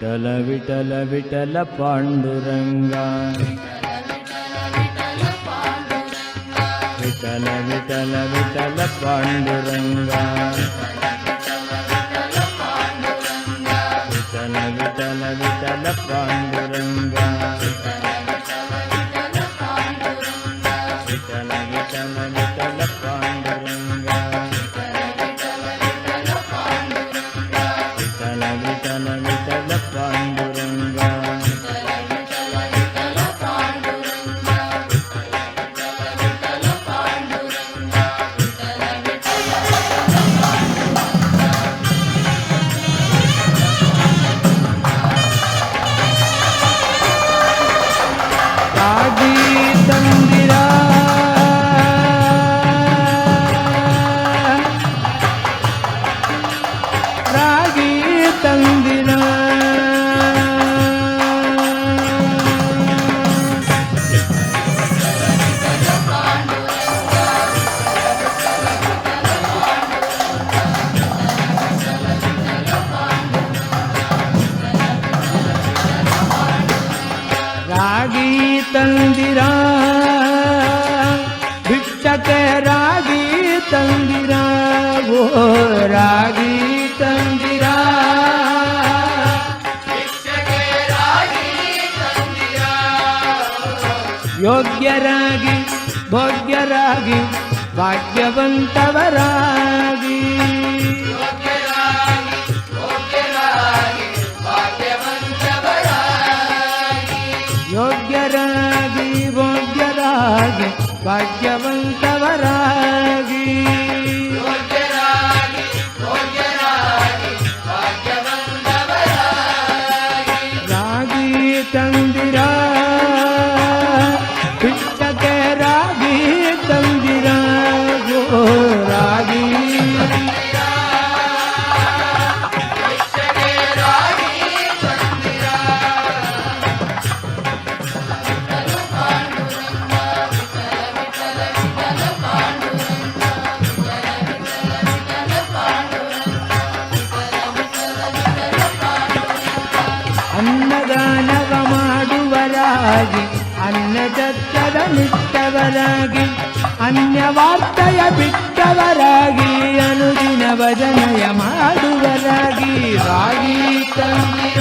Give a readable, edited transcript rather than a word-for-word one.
ವಿಠಲ ವಿಠಲ ವಿಠಲ ಪಾಂಡುರಂಗ ವಿಠಲ ವಿಠಲ ವಿಠಲ ಪಾಂಡುರಂಗ ವಿಠಲ ವಿಠಲ ವಿಠಲ ಪಾಂಡುರಂಗ ವಿಠಲ ವಿಠಲ ವಿಠಲ ಪಾಂಡುರಂಗ ವಿಠಲ ವಿಠಲ ವಿಠಲ ಪಾಂಡುರಂಗ ರಾಗಿ ತಂದಿರ ರಾಗಿ ತಂದಿರ ರಾಗಿ ತಂದಿರ ಭಿಕ್ಷಕ್ಕೆ ರಾಗಿ ತಂದಿರ ಓ ರಾಗಿ ತಂದಿರ ಯೋಗ್ಯರಾಗಿ ಭೋಗ್ಯರಾಗಿ ಭಾಗ್ಯವಂತವರಾಗಿ ಯೋಗ್ಯರಾಗಿ ಭೋಗ್ಯರಾಗಿ ಭಾಗ್ಯವಂತವರಾಗಿ ರಾಗಿ ತಂದಿರ ಭಿಕ್ಷಕ್ಕೆ ರಾಗಿ ತಂದಿರ ಓ ರಾಗಿ ಅನ್ನದಾನವ ಮಾಡುವರಾಗಿ ಅನ್ನಚತ್ತದ ನಿಟ್ಟವರಾಗಿ ಅನ್ಯವಾರ್ತೆಯ ಬಿಟ್ಟವರಾಗಿ ಅನುದಿನ ಭಜನೆಯ ಮಾಡುವರಾಗಿ ರಾಗಿ ತಂದಿರ